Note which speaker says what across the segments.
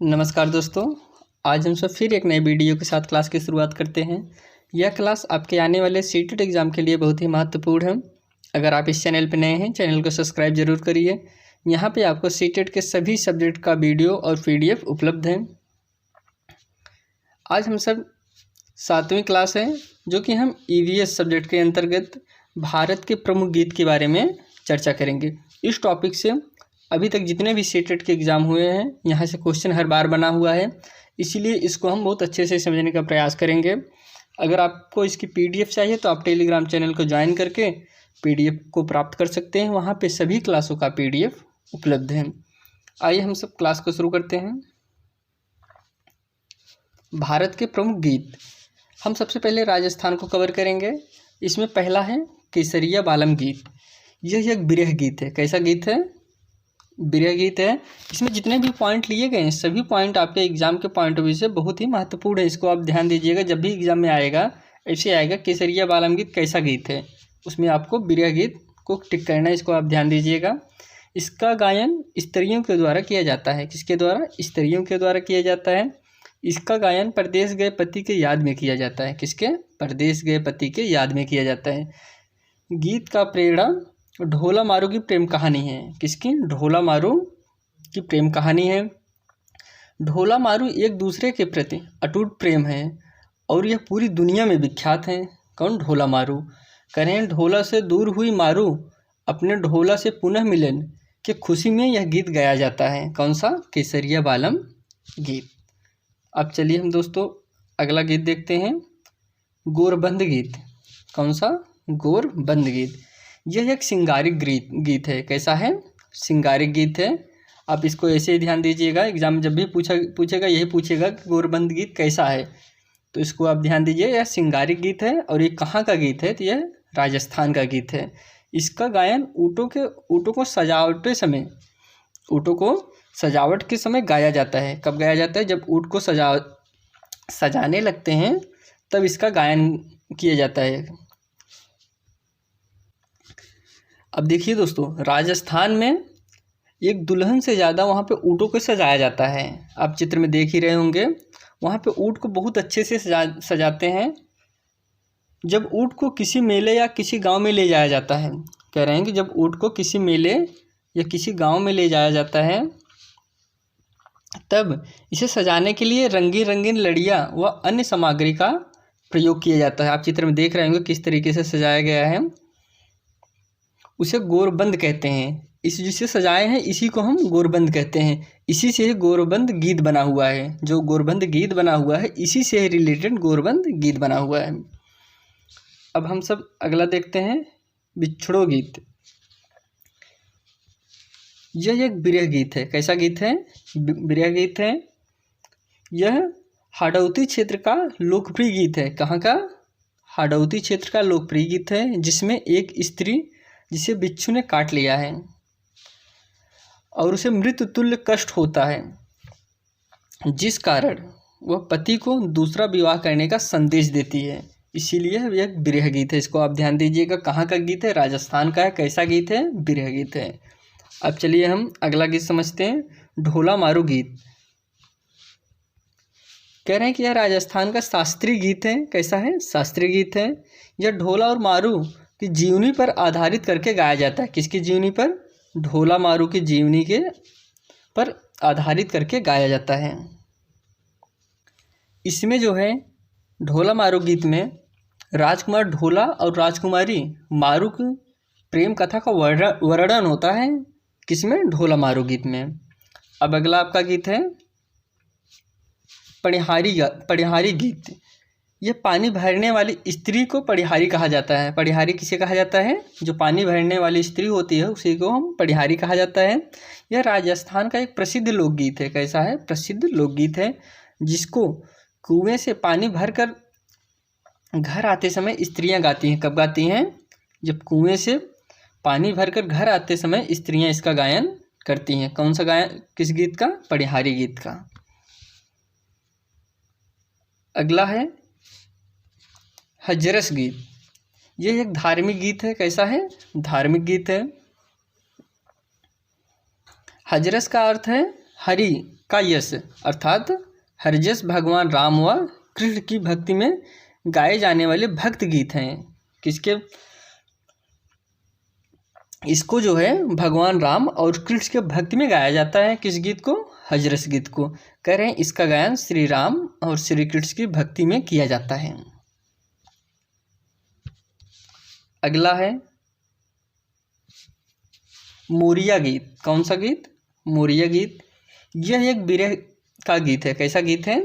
Speaker 1: नमस्कार दोस्तों, आज हम सब फिर एक नए वीडियो के साथ क्लास की शुरुआत करते हैं। यह क्लास आपके आने वाले सीटेट एग्ज़ाम के लिए बहुत ही महत्वपूर्ण है। अगर आप इस चैनल पर नए हैं, चैनल को सब्सक्राइब जरूर करिए। यहाँ पे आपको सीटेट के सभी सब्जेक्ट का वीडियो और PDF उपलब्ध है। आज हम सब 7वीं क्लास है, जो कि हम EVS सब्जेक्ट के अंतर्गत भारत के प्रमुख गीत के बारे में चर्चा करेंगे। इस टॉपिक से अभी तक जितने भी सीटेट के एग्ज़ाम हुए हैं, यहाँ से क्वेश्चन हर बार बना हुआ है, इसीलिए इसको हम बहुत अच्छे से समझने का प्रयास करेंगे। अगर आपको इसकी PDF चाहिए तो आप टेलीग्राम चैनल को ज्वाइन करके PDF को प्राप्त कर सकते हैं। वहाँ पे सभी क्लासों का PDF उपलब्ध है। आइए हम सब क्लास को शुरू करते हैं। भारत के प्रमुख गीत, हम सबसे पहले राजस्थान को कवर करेंगे। इसमें पहला है केसरिया बालम गीत। यह एक विरह गीत है। कैसा गीत है? विरह गीत है। इसमें जितने भी पॉइंट लिए गए हैं, सभी पॉइंट आपके एग्जाम के पॉइंट ऑफ व्यू से बहुत ही महत्वपूर्ण है। इसको आप ध्यान दीजिएगा। जब भी एग्जाम में आएगा ऐसे आएगा केसरिया बालम गीत कैसा गीत है, उसमें आपको विरह गीत को टिक करना है। इसको आप ध्यान दीजिएगा। इसका गायन स्त्रियों के द्वारा किया जाता है। किसके द्वारा? स्त्रियों के द्वारा किया जाता है। इसका गायन परदेश गए पति के याद में किया जाता है। किसके? परदेश गए पति के याद में किया जाता है। गीत का प्रेरणा ढोला मारू की प्रेम कहानी है। किसकी? ढोला मारू की प्रेम कहानी है। ढोला मारू एक दूसरे के प्रति अटूट प्रेम है और यह पूरी दुनिया में विख्यात है। कौन? ढोला मारू। करें ढोला से दूर हुई मारू, अपने ढोला से पुनः मिलन के खुशी में यह गीत गाया जाता है। कौन सा? केसरिया बालम गीत। अब चलिए हम दोस्तों अगला गीत देखते हैं, गोरबंद गीत। कौन सा? गोरबंद गीत। यह एक सिंगारिक गीत है। कैसा है? सिंगारिक गीत है। आप इसको ऐसे ही ध्यान दीजिएगा। एग्जाम में जब भी पूछेगा यही पूछेगा कि गोरबंद गीत कैसा है, तो इसको आप ध्यान दीजिए। यह सिंगारिक गीत है और ये कहाँ का गीत है? तो यह राजस्थान का गीत है। इसका गायन ऊँटों को सजावट के समय गाया जाता है। कब गाया जाता है? जब ऊँट को सजाने लगते हैं तब इसका गायन किया जाता है। अब देखिए दोस्तों, राजस्थान में एक दुल्हन से ज़्यादा वहाँ पे ऊँटों को सजाया जाता है। आप चित्र में देख ही रहे होंगे। वहाँ पे ऊँट को बहुत अच्छे से सजाते हैं। जब ऊँट को किसी मेले या किसी गांव में ले जाया जाता है, कह रहे हैं कि जब ऊँट को किसी मेले या किसी गांव में ले जाया जाता है, तब इसे सजाने के लिए रंगीन रंगीन लड़ियाँ व अन्य सामग्री का प्रयोग किया जाता है। आप चित्र में देख रहे होंगे किस तरीके से सजाया गया है। उसे गोरबंद कहते हैं। इस जिसे सजाए हैं इसी को हम गोरबंद कहते हैं। इसी से गोरबंद गीत बना हुआ है। जो गोरबंद गीत बना हुआ है इसी से रिलेटेड गोरबंद गीत बना हुआ है। अब हम सब अगला देखते हैं, बिछड़ो गीत। यह एक विरह गीत है। कैसा गीत है? विरह गीत है। यह हाड़ौती क्षेत्र का लोकप्रिय गीत है। कहाँ का? हाड़ौती क्षेत्र का लोकप्रिय गीत है, जिसमें एक स्त्री जिसे बिच्छू ने काट लिया है और उसे मृत्यु तुल्य कष्ट होता है, जिस कारण वह पति को दूसरा विवाह करने का संदेश देती है। इसीलिए यह विरह गीत है। इसको आप ध्यान दीजिएगा। कहाँ का गीत है? राजस्थान का है। कैसा गीत है? विरह गीत है। अब चलिए हम अगला गीत समझते हैं, ढोला मारू गीत। कह रहे हैं कि यह राजस्थान का शास्त्रीय गीत है। कैसा है? शास्त्रीय गीत है। यह ढोला और मारू की जीवनी पर आधारित करके गाया जाता है। किसकी जीवनी पर? ढोला मारू की जीवनी के पर आधारित करके गाया जाता है। इसमें जो है ढोला मारू गीत में राजकुमार ढोला और राजकुमारी मारू की प्रेम कथा का वर्णन होता है। किसमें? ढोला मारू गीत में। अब अगला आपका गीत है पड़िहारी गीत। यह पानी भरने वाली स्त्री को पड़िहारी कहा जाता है। पड़िहारी किसे कहा जाता है? जो पानी भरने वाली स्त्री होती है उसी को हम पड़िहारी कहा जाता है। यह राजस्थान का एक प्रसिद्ध लोकगीत है। कैसा है? प्रसिद्ध लोकगीत है, जिसको कुएं से पानी भरकर घर आते समय स्त्रियां गाती हैं। कब गाती हैं? जब कुएं से पानी भरकर घर आते समय स्त्रियां इसका गायन करती हैं। कौन सा गायन? किस गीत का? पड़िहारी गीत का। अगला है हजरस गीत। यह एक धार्मिक गीत है। कैसा है? धार्मिक गीत है। हजरस का अर्थ है हरि का यश अर्थात हरजस भगवान राम व कृष्ण की भक्ति में गाए जाने वाले भक्त गीत हैं। किसके? इसको जो है भगवान राम और कृष्ण के भक्ति में गाया जाता है। किस गीत को? हजरस गीत को। कह रहे हैं इसका गायन श्री राम और श्री कृष्ण की भक्ति में किया जाता है। अगला है मोरिया गीत। कौन सा गीत? मोरिया गीत। यह एक विरह का गीत है। कैसा गीत है?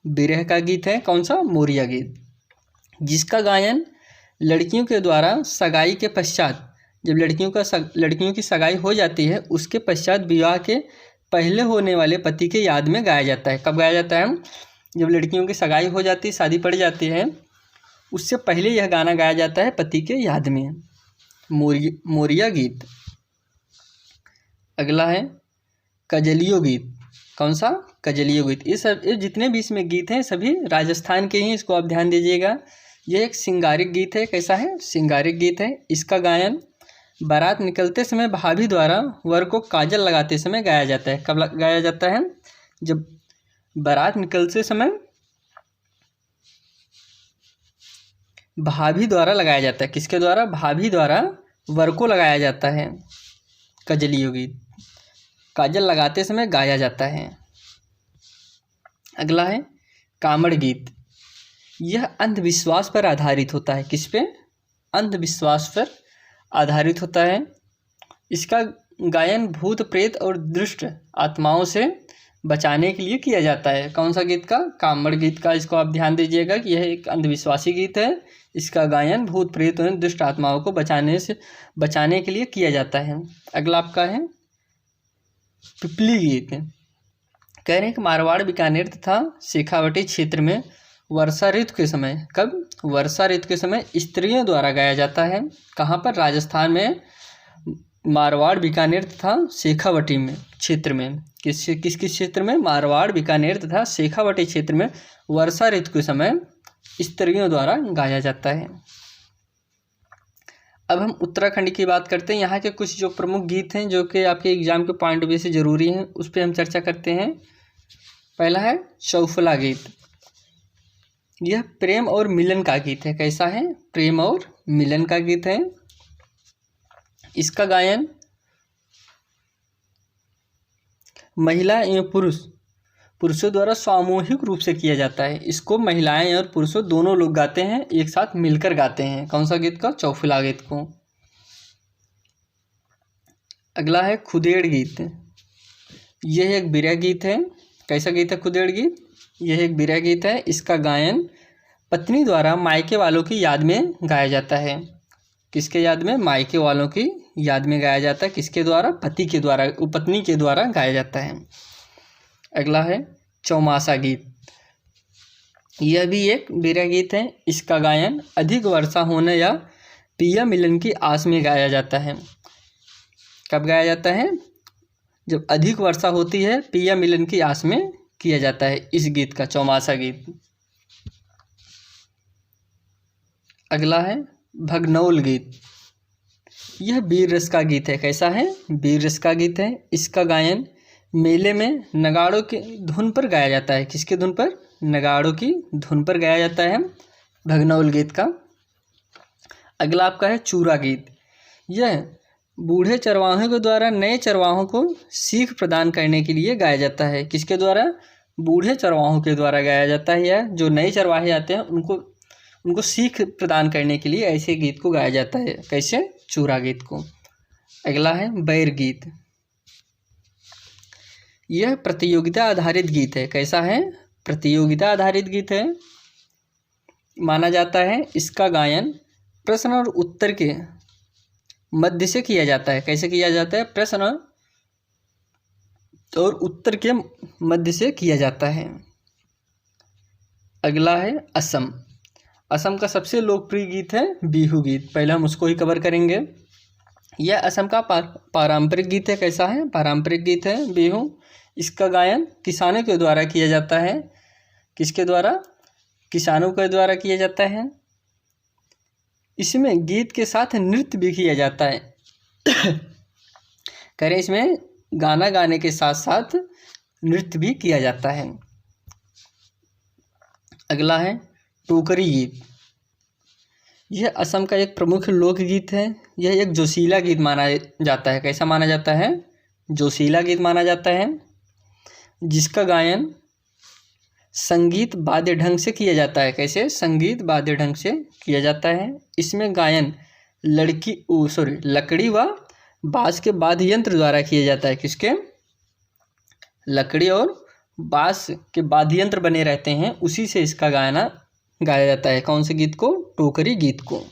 Speaker 1: विरह का गीत है। कौन सा? मोरिया गीत। जिसका गायन लड़कियों के द्वारा सगाई के पश्चात, जब लड़कियों की सगाई हो जाती है उसके पश्चात विवाह के पहले होने वाले पति के याद में गाया जाता है। कब गाया जाता है? जब लड़कियों की सगाई हो जाती है, शादी पड़ जाती है, उससे पहले यह गाना गाया जाता है पति के याद में। मोरिया गीत। अगला है कजलियो गीत। कौन सा? कजलियो गीत। ये जितने भी इसमें गीत हैं सभी राजस्थान के ही, इसको आप ध्यान दीजिएगा। यह एक सिंगारिक गीत है। कैसा है? सिंगारिक गीत है। इसका गायन बारात निकलते समय भाभी द्वारा वर को काजल लगाते समय गाया जाता है। कब गाया जाता है? जब बारात निकलते समय भाभी द्वारा लगाया जाता है। किसके द्वारा? भाभी द्वारा वर को लगाया जाता है। कजलियो गीत काजल लगाते समय गाया जाता है। अगला है कामड़ गीत। यह अंधविश्वास पर आधारित होता है। किस पे? अंधविश्वास पर आधारित होता है। इसका गायन भूत प्रेत और दुष्ट आत्माओं से बचाने के लिए किया जाता है। कौन सा गीत का? कामड़ गीत का। इसको आप ध्यान दीजिएगा कि यह एक अंधविश्वासी गीत है। इसका गायन भूत प्रेत और दुष्ट आत्माओं को बचाने के लिए किया जाता है। अगला आपका है पिपली गीत। कह रहे हैं कि मारवाड़, बीकानेर तथा शेखावटी क्षेत्र में वर्षा ऋतु के समय, कब? वर्षा ऋतु के समय स्त्रियों द्वारा गाया जाता है। कहाँ पर? राजस्थान में मारवाड़, बीकानेर तथा शेखावटी में क्षेत्र में। किस क्षेत्र में? मारवाड़, बीकानेर तथा शेखावटी क्षेत्र में वर्षा ऋतु के समय स्त्रियों द्वारा गाया जाता है। अब हम उत्तराखंड की बात करते हैं। यहाँ के कुछ जो प्रमुख गीत हैं जो कि आपके एग्जाम के पॉइंट ऑफ व्यू से ज़रूरी हैं, उस पर हम चर्चा करते हैं। पहला है चौफला गीत। यह प्रेम और मिलन का गीत है। कैसा है? प्रेम और मिलन का गीत है। इसका गायन महिला एवं पुरुषों द्वारा सामूहिक रूप से किया जाता है। इसको महिलाएं और पुरुषों दोनों लोग गाते हैं, एक साथ मिलकर गाते हैं। कौन सा गीत का? चौफला गीत को। अगला है खुदेड़ गीत। यह एक विरह गीत है। कैसा गीत है? खुदेड़ गीत। यह एक विरह गीत है। इसका गायन पत्नी द्वारा मायके वालों की याद में गाया जाता है। किसके याद में? मायके वालों की याद में गाया जाता है। किसके द्वारा? पति के द्वारा, पत्नी के द्वारा गाया जाता है। अगला है चौमासा गीत। यह भी एक विरह गीत है। इसका गायन अधिक वर्षा होने या पिया मिलन की आस में गाया जाता है। कब गाया जाता है? जब अधिक वर्षा होती है, पिया मिलन की आस में किया जाता है इस गीत का, चौमासा गीत। अगला है भगनौल गीत। यह वीर रस का गीत है। कैसा है? वीर रस का गीत है। इसका गायन मेले में नगाड़ों की धुन पर गाया जाता है। किसकी धुन पर? नगाड़ों की धुन पर गाया जाता है भगनौल गीत का। अगला आपका है चूरा गीत। यह बूढ़े चरवाहों के द्वारा नए चरवाहों को सीख प्रदान करने के लिए गाया जाता है। किसके द्वारा? बूढ़े चरवाहों के द्वारा गाया जाता है। या जो नए चरवाहे आते हैं उनको सीख प्रदान करने के लिए ऐसे गीत को गाया जाता है। कैसे? चूरा गीत को। अगला है बैर गीत। यह प्रतियोगिता आधारित गीत है। कैसा है? प्रतियोगिता आधारित गीत है माना जाता है। इसका गायन प्रश्न और उत्तर के मध्य से किया जाता है। कैसे किया जाता है? प्रश्न और उत्तर के मध्य से किया जाता है। अगला है असम। असम का सबसे लोकप्रिय गीत है बिहू गीत। पहले हम उसको ही कवर करेंगे। यह असम का पारंपरिक गीत है। कैसा है? पारंपरिक गीत है बिहू। इसका गायन किसानों के द्वारा किया जाता है। किसके द्वारा? किसानों के द्वारा किया जाता है। इसमें गीत के साथ नृत्य भी किया जाता है। करें इसमें गाना गाने के साथ साथ नृत्य भी किया जाता है। अगला है टोकरी गीत। यह असम का एक प्रमुख लोकगीत है। यह एक जोशीला गीत माना जाता है। कैसा माना जाता है? जोशीला गीत माना जाता है, जिसका गायन संगीत वाद्य ढंग से किया जाता है। कैसे? संगीत वाद्य ढंग से किया जाता है। इसमें गायन लकड़ी व बाँस के वाद्य यंत्र द्वारा किया जाता है। किसके? लकड़ी और बाँस के वाद्य यंत्र बने रहते हैं, उसी से इसका गाना गाया जाता है। कौन से गीत को? टोकरी गीत को।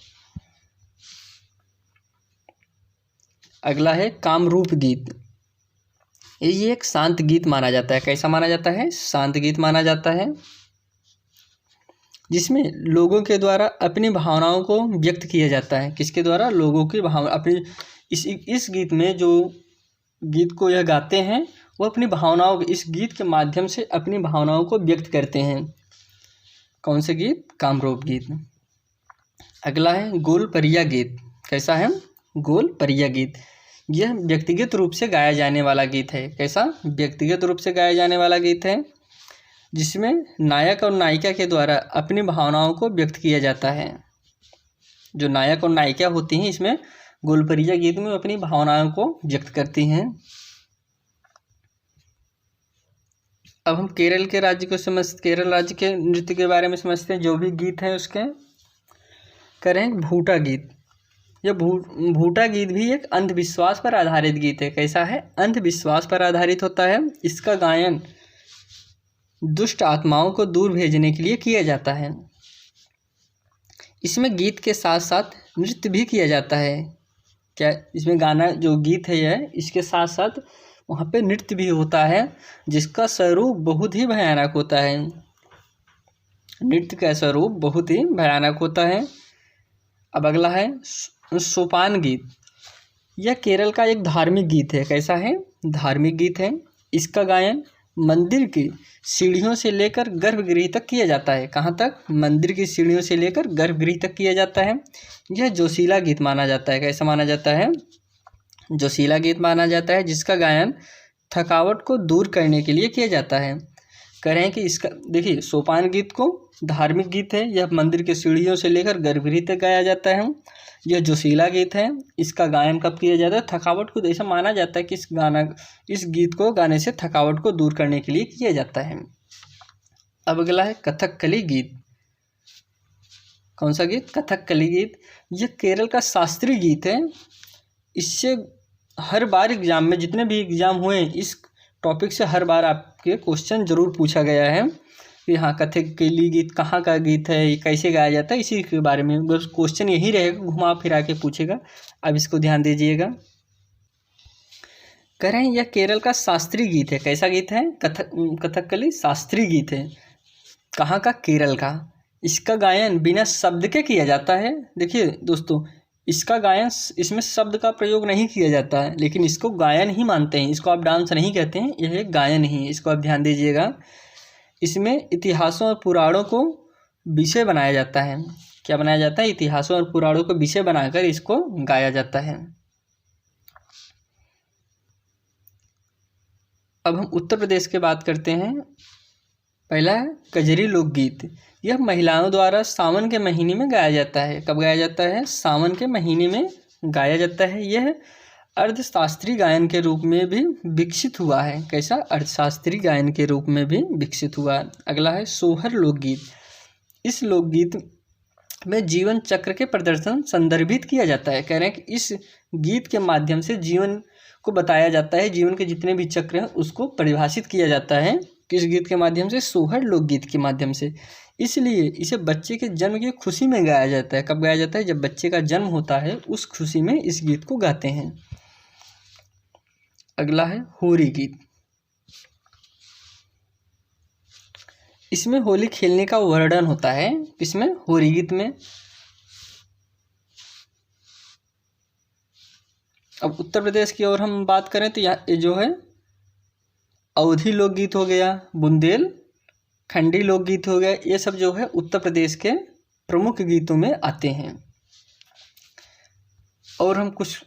Speaker 1: अगला है कामरूप गीत। ये एक शांत गीत माना जाता है। कैसा माना जाता है? शांत गीत माना जाता है, जिसमें लोगों के द्वारा अपनी भावनाओं को व्यक्त किया जाता है। किसके द्वारा? लोगों की भावना अपनी इस गीत में जो गीत को यह गाते हैं वो अपनी भावनाओं इस गीत के माध्यम से अपनी भावनाओं को व्यक्त करते हैं। कौन से गीत? कामरूप गीत। अगला है गोलपरिया गीत। कैसा है? गोलपरिया गीत। यह व्यक्तिगत रूप से गाया जाने वाला गीत है। कैसा? व्यक्तिगत रूप से गाया जाने वाला गीत है, जिसमें नायक और नायिका के द्वारा अपनी भावनाओं को व्यक्त किया जाता है। जो नायक और नायिका होती हैं इसमें गोलपरिया गीत में अपनी भावनाओं को व्यक्त करती हैं। अब हम केरल राज्य के नृत्य के बारे में समझते हैं। जो भी गीत है उसके करें भूटा गीत। यह भूटा गीत भी एक अंधविश्वास पर आधारित गीत है। कैसा है? अंधविश्वास पर आधारित होता है। इसका गायन दुष्ट आत्माओं को दूर भेजने के लिए किया जाता है। इसमें गीत के साथ साथ नृत्य भी किया जाता है। क्या? इसमें गाना जो गीत है यह इसके साथ साथ वहाँ पे नृत्य भी होता है, जिसका स्वरूप बहुत ही भयानक होता है। नृत्य का स्वरूप बहुत ही भयानक होता है। अब अगला है सोपान गीत। यह केरल का एक धार्मिक गीत है। कैसा है? धार्मिक गीत है। इसका गायन मंदिर की सीढ़ियों से लेकर गर्भगृह तक किया जाता है। कहाँ तक? मंदिर की सीढ़ियों से लेकर गर्भगृह तक किया जाता है। यह जोशीला गीत माना जाता है। कैसा माना जाता है? जोशीला गीत माना जाता है, जिसका गायन थकावट को दूर करने के लिए किया जाता है। कह रहे हैं कि इसका देखिए सोपान गीत को धार्मिक गीत है। यह मंदिर के सीढ़ियों से लेकर गर्भगृह तक गाया जाता है। यह जोशीला गीत है। इसका गायन कब किया जाता है? थकावट को ऐसा माना जाता है कि इस गीत को गाने से थकावट को दूर करने के लिए किया जाता है। अब अगला है कथकली गीत। कौन सा गीत? कथकली गीत। यह केरल का शास्त्रीय गीत है। इससे हर बार एग्जाम में जितने भी एग्जाम हुए इस टॉपिक से हर बार आपके क्वेश्चन जरूर पूछा गया है कि हाँ कथकली गीत कहाँ का गीत है, ये कैसे गाया जाता है, इसी के बारे में बस क्वेश्चन यही रहेगा, घुमा फिरा के पूछेगा। अब इसको ध्यान दीजिएगा। कह रहे हैं यह केरल का शास्त्रीय गीत है। कैसा गीत है? कथकली शास्त्रीय गीत है। कहाँ का? केरल का। इसका गायन बिना शब्द के किया जाता है। देखिए दोस्तों, इसका गायन इसमें शब्द का प्रयोग नहीं किया जाता है, लेकिन इसको गायन ही मानते हैं। इसको आप डांस नहीं कहते हैं, यह एक गायन ही है। इसको आप ध्यान दीजिएगा। इसमें इतिहासों और पुराणों को विषय बनाया जाता है। क्या बनाया जाता है? इतिहासों और पुराणों को विषय बनाकर इसको गाया जाता है। अब हम उत्तर प्रदेश की बात करते हैं। पहला है कजरी लोकगीत। यह महिलाओं द्वारा सावन के महीने में गाया जाता है। कब गाया जाता है? सावन के महीने में गाया जाता है। यह अर्थशास्त्रीय गायन के रूप में भी विकसित हुआ है। कैसा? अर्थशास्त्रीय गायन के रूप में भी विकसित हुआ। अगला है सोहर लोकगीत। इस लोकगीत में जीवन चक्र के प्रदर्शन संदर्भित किया जाता है। कह रहे हैं कि इस गीत के माध्यम से जीवन को बताया जाता है, जीवन के जितने भी चक्र हैं उसको परिभाषित किया जाता है। किस गीत के माध्यम से? सोहर लोकगीत के माध्यम से। इसलिए इसे बच्चे के जन्म की खुशी में गाया जाता है। कब गाया जाता है? जब बच्चे का जन्म होता है उस खुशी में इस गीत को गाते हैं। अगला है होरी गीत। इसमें होली खेलने का वर्णन होता है। इसमें होरी गीत में। अब उत्तर प्रदेश की ओर हम बात करें तो यहाँ जो है अवधी लोकगीत हो गया, बुंदेलखंडी लोकगीत हो गया, ये सब जो है उत्तर प्रदेश के प्रमुख गीतों में आते हैं। और हम कुछ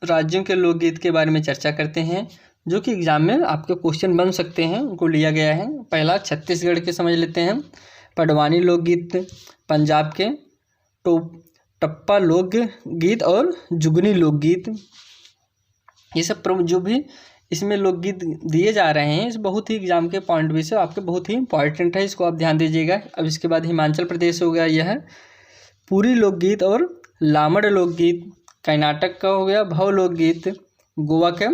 Speaker 1: राज्यों के लोकगीत के बारे में चर्चा करते हैं। जो कि एग्जाम में आपके क्वेश्चन बन सकते हैं, उनको लिया गया है। पहला छत्तीसगढ़ के समझ लेते हैं, पडवानी लोकगीत, पंजाब के टप्पा लोकगीत और जुगनी लोकगीत। ये सब प्रमुख जो भी इसमें लोकगीत दिए जा रहे हैं, इस बहुत ही एग्जाम के पॉइंट भी से आपके बहुत ही इंपॉर्टेंट है, इसको आप ध्यान दीजिएगा। अब इसके बाद हिमाचल प्रदेश हो गया, यह है पुरी लोकगीत और लामड़ लोकगीत। कर्नाटक का हो गया भव लोकगीत, गोवा के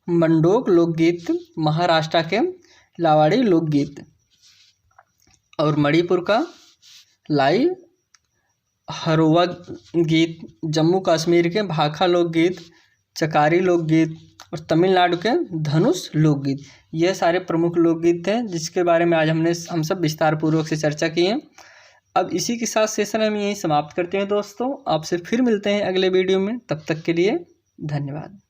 Speaker 1: मंडोक लोकगीत, महाराष्ट्र के लावाड़ी लोकगीत और मणिपुर का लाई हरोवा गीत, जम्मू कश्मीर के भाखा लोकगीत, चकारी लोकगीत और तमिलनाडु के धनुष लोकगीत। यह सारे प्रमुख लोकगीत हैं जिसके बारे में आज हम सब विस्तार पूर्वक से चर्चा की है। अब इसी के साथ सेशन हम यहीं समाप्त करते हैं दोस्तों। आपसे फिर मिलते हैं अगले वीडियो में, तब तक के लिए धन्यवाद।